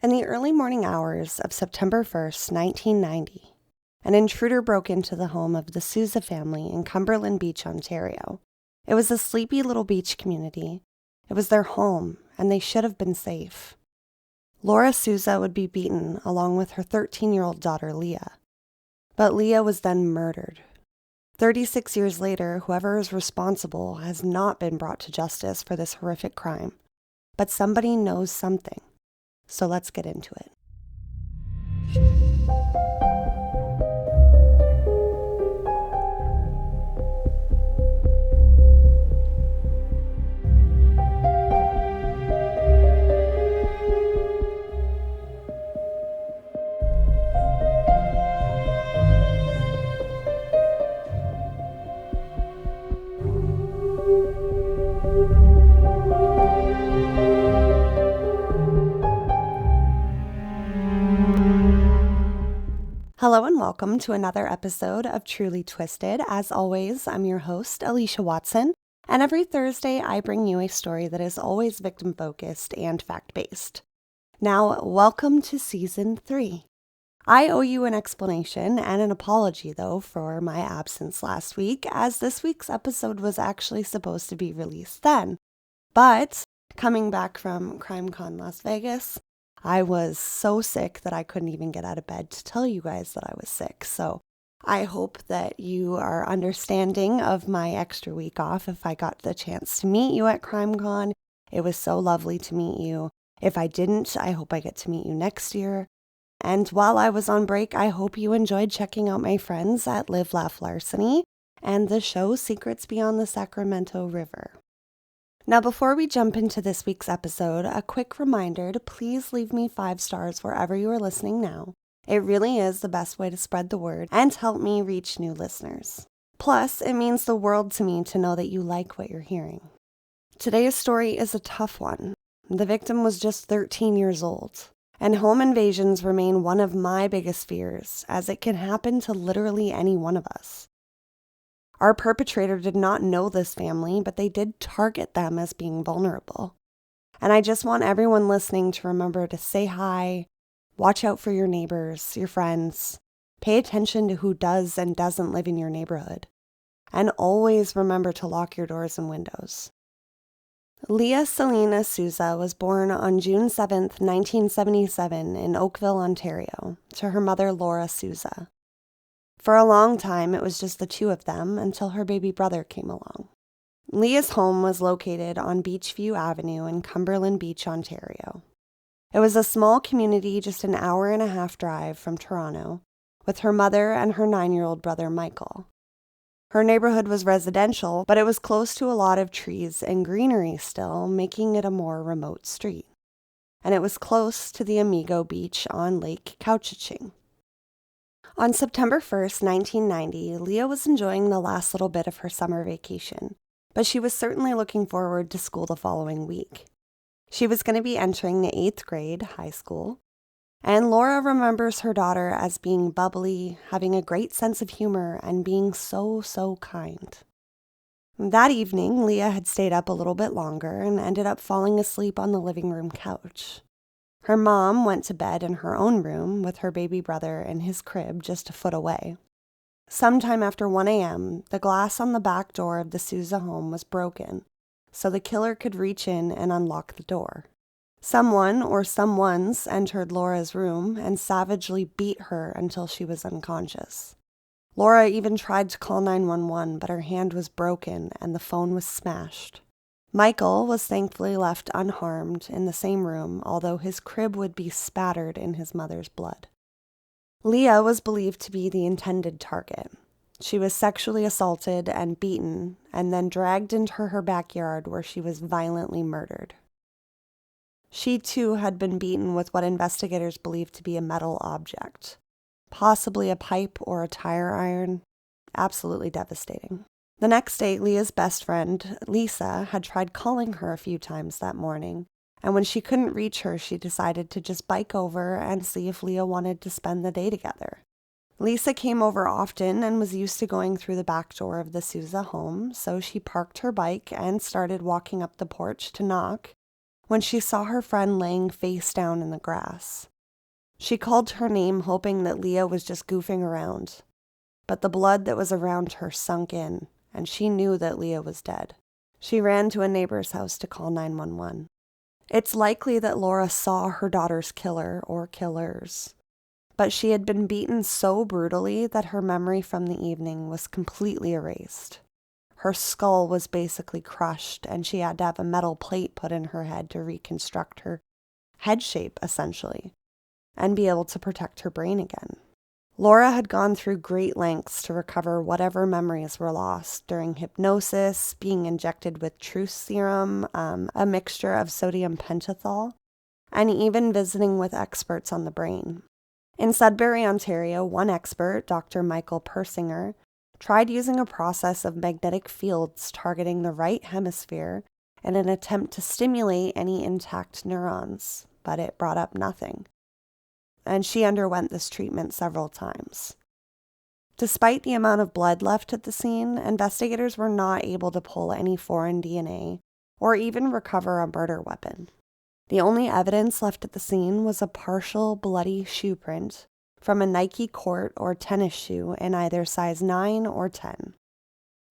In the early morning hours of September 1st, 1990, an intruder broke into the home of the Sousa family in Cumberland Beach, Ontario. It was a sleepy little beach community. It was their home, and they should have been safe. Lora Sousa would be beaten along with her 13-year-old daughter, Leah. But Leah was then murdered. 36 years later, whoever is responsible has not been brought to justice for this horrific crime. But somebody knows something. So let's get into it. Hello and welcome to another episode of Truly Twisted. As always, I'm your host, Alicia Watson, and every Thursday I bring you a story that is always victim-focused and fact-based. Now, welcome to Season 3. I owe you an explanation and an apology, though, for my absence last week, as this week's episode was actually supposed to be released then. But, coming back from CrimeCon Las Vegas, I was so sick that I couldn't even get out of bed to tell you guys that I was sick. So I hope that you are understanding of my extra week off if I got the chance to meet you at CrimeCon. It was so lovely to meet you. If I didn't, I hope I get to meet you next year. And while I was on break, I hope you enjoyed checking out my friends at Live Laugh Larceny and the show Secrets Beyond the Sacramento River. Now, before we jump into this week's episode, a quick reminder to please leave me 5 stars wherever you are listening now. It really is the best way to spread the word and help me reach new listeners. Plus, it means the world to me to know that you like what you're hearing. Today's story is a tough one. The victim was just 13 years old, and home invasions remain one of my biggest fears, as it can happen to literally any one of us. Our perpetrator did not know this family, but they did target them as being vulnerable. And I just want everyone listening to remember to say hi, watch out for your neighbors, your friends, pay attention to who does and doesn't live in your neighborhood, and always remember to lock your doors and windows. Leah Selena Sousa was born on June 7th, 1977 in Oakville, Ontario, to her mother Lora Sousa. For a long time, it was just the two of them until her baby brother came along. Leah's home was located on Beachview Avenue in Cumberland Beach, Ontario. It was a small community just an hour-and-a-half drive from Toronto, with her mother and her 9-year-old brother Michael. Her neighborhood was residential, but it was close to a lot of trees and greenery still, making it a more remote street. And it was close to the Amigo Beach on Lake Couchiching. On September 1st, 1990, Leah was enjoying the last little bit of her summer vacation, but she was certainly looking forward to school the following week. She was going to be entering the 8th grade, high school, and Lora remembers her daughter as being bubbly, having a great sense of humor, and being so kind. That evening, Leah had stayed up a little bit longer and ended up falling asleep on the living room couch. Her mom went to bed in her own room with her baby brother in his crib just a foot away. Sometime after 1 a.m., the glass on the back door of the Sousa home was broken, so the killer could reach in and unlock the door. Someone or someones entered Lora's room and savagely beat her until she was unconscious. Lora even tried to call 911, but her hand was broken and the phone was smashed. Michael was thankfully left unharmed in the same room, although his crib would be spattered in his mother's blood. Leah was believed to be the intended target. She was sexually assaulted and beaten, and then dragged into her backyard where she was violently murdered. She too had been beaten with what investigators believed to be a metal object, possibly a pipe or a tire iron. Absolutely devastating. The next day, Leah's best friend, Lisa, had tried calling her a few times that morning, and when she couldn't reach her, she decided to just bike over and see if Leah wanted to spend the day together. Lisa came over often and was used to going through the back door of the Sousa home, so she parked her bike and started walking up the porch to knock, when she saw her friend laying face down in the grass. She called her name, hoping that Leah was just goofing around, but the blood that was around her sunk in, and she knew that Leah was dead. She ran to a neighbor's house to call 911. It's likely that Lora saw her daughter's killer or killers, but she had been beaten so brutally that her memory from the evening was completely erased. Her skull was basically crushed, and she had to have a metal plate put in her head to reconstruct her head shape, essentially, and be able to protect her brain again. Lora had gone through great lengths to recover whatever memories were lost during hypnosis, being injected with truth serum, a mixture of sodium pentothal, and even visiting with experts on the brain. In Sudbury, Ontario, one expert, Dr. Michael Persinger, tried using a process of magnetic fields targeting the right hemisphere in an attempt to stimulate any intact neurons, but it brought up nothing. And she underwent this treatment several times. Despite the amount of blood left at the scene, investigators were not able to pull any foreign DNA or even recover a murder weapon. The only evidence left at the scene was a partial bloody shoe print from a Nike court or tennis shoe in either size 9 or 10.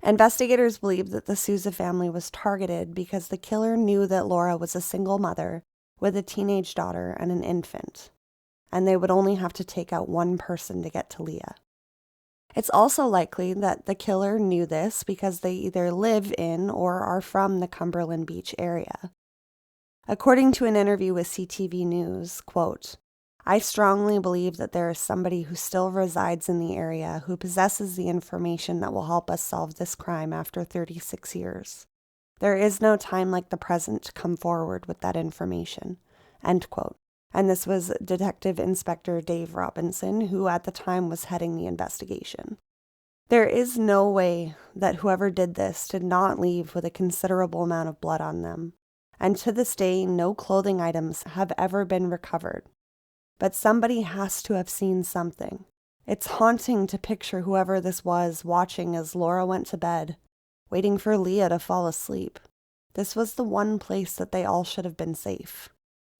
Investigators believe that the Sousa family was targeted because the killer knew that Lora was a single mother with a teenage daughter and an infant, and they would only have to take out one person to get to Leah. It's also likely that the killer knew this because they either live in or are from the Cumberland Beach area. According to an interview with CTV News, quote, "I strongly believe that there is somebody who still resides in the area who possesses the information that will help us solve this crime after 36 years. There is no time like the present to come forward with that information," end quote. And this was Detective Inspector Dave Robinson, who at the time was heading the investigation. There is no way that whoever did this did not leave with a considerable amount of blood on them, and to this day, no clothing items have ever been recovered. But somebody has to have seen something. It's haunting to picture whoever this was watching as Lora went to bed, waiting for Leah to fall asleep. This was the one place that they all should have been safe.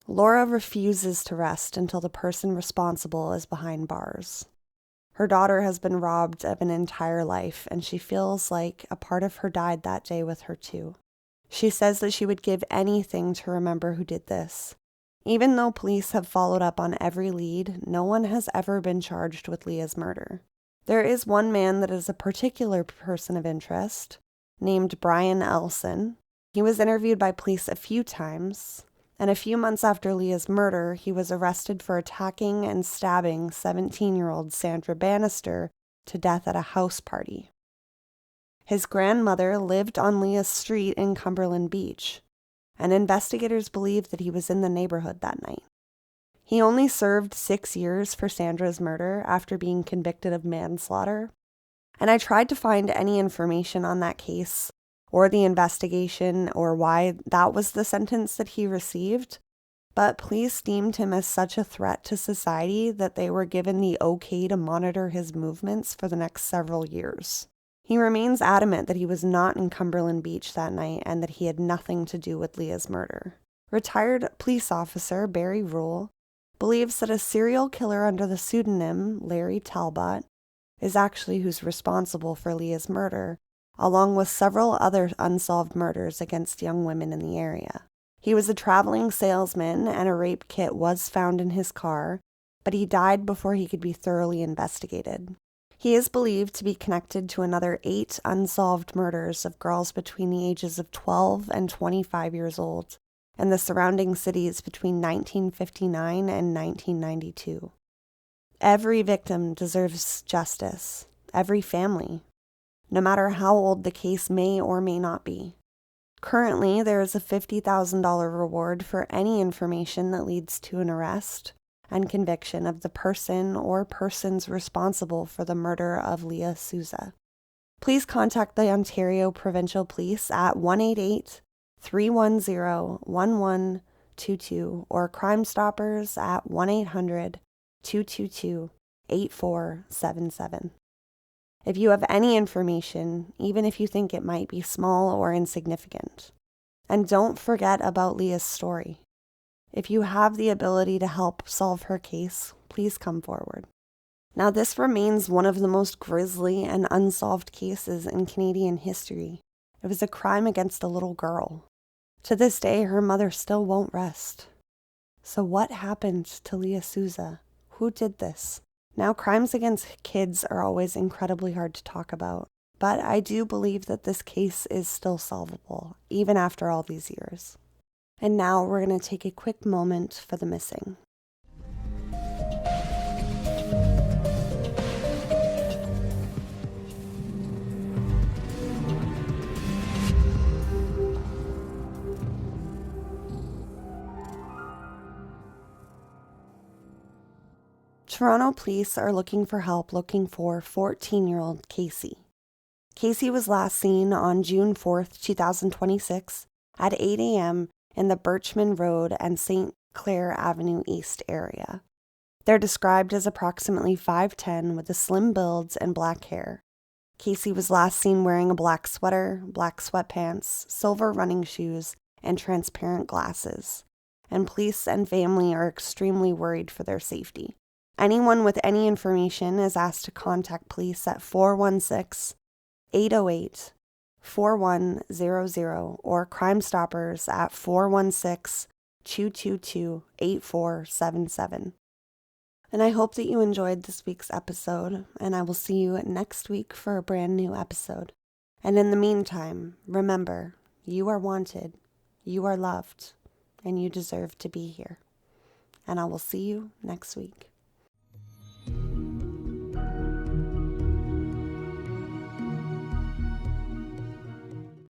Lora refuses to rest until the person responsible is behind bars. Her daughter has been robbed of an entire life, and she feels like a part of her died that day with her too. She says that she would give anything to remember who did this. Even though police have followed up on every lead, no one has ever been charged with Leah's murder. There is one man that is a particular person of interest, named Brian Elson. He was interviewed by police a few times, and a few months after Leah's murder, he was arrested for attacking and stabbing 17-year-old Sandra Bannister to death at a house party. His grandmother lived on Leah's street in Cumberland Beach, and investigators believe that he was in the neighborhood that night. He only served 6 years for Sandra's murder after being convicted of manslaughter, and I tried to find any information on that case or the investigation or why that was the sentence that he received, but police deemed him as such a threat to society that they were given the okay to monitor his movements for the next several years. He remains adamant that he was not in Cumberland Beach that night and that he had nothing to do with Leah's murder. Retired police officer Barry Rule believes that a serial killer under the pseudonym Larry Talbot is actually who's responsible for Leah's murder, along with several other unsolved murders against young women in the area. He was a traveling salesman, and a rape kit was found in his car, but he died before he could be thoroughly investigated. He is believed to be connected to another 8 unsolved murders of girls between the ages of 12 and 25 years old in the surrounding cities between 1959 and 1992. Every victim deserves justice, every family, no matter how old the case may or may not be. Currently, there is a $50,000 reward for any information that leads to an arrest and conviction of the person or persons responsible for the murder of Leah Sousa. Please contact the Ontario Provincial Police at 188-310-1122 or Crime Stoppers at 1-800-222-8477. If you have any information, even if you think it might be small or insignificant, And don't forget about Leah's story. If you have the ability to help solve her case, please come forward. Now, this remains one of the most grisly and unsolved cases in Canadian history. It was a crime against a little girl. To this day, her mother still won't rest. So what happened to Leah Sousa? Who did this? Now, crimes against kids are always incredibly hard to talk about, but I do believe that this case is still solvable, even after all these years. And now we're going to take a quick moment for the missing. Toronto police are looking for help looking for 14-year-old Casey. Casey was last seen on June 4th, 2026 at 8 a.m. in the Birchman Road and St. Clair Avenue East area. They're described as approximately 5'10" with a slim build and black hair. Casey was last seen wearing a black sweater, black sweatpants, silver running shoes, and transparent glasses. And police and family are extremely worried for their safety. Anyone with any information is asked to contact police at 416-808-4100 or Crime Stoppers at 416-222-8477. And I hope that you enjoyed this week's episode, and I will see you next week for a brand new episode. And in the meantime, remember, you are wanted, you are loved, and you deserve to be here. And I will see you next week.